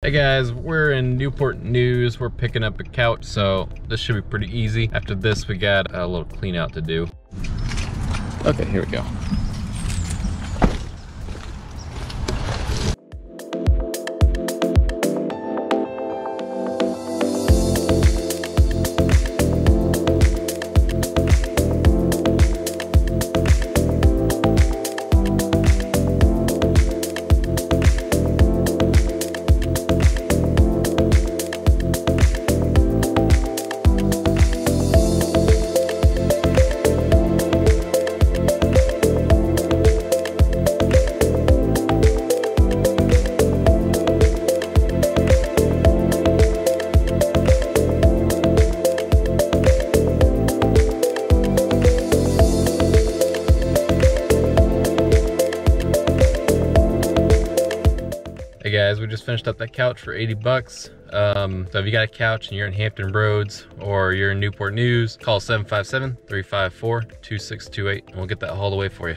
Hey guys, we're in Newport News. We're picking up a couch, so this should be pretty easy. After this, we got a little clean out to do. Okay, here we go. Hey guys, we just finished up that couch for 80 bucks. So if you got a couch and you're in Hampton Roads or you're in Newport News, call 757-354-2628 and we'll get that hauled away for you.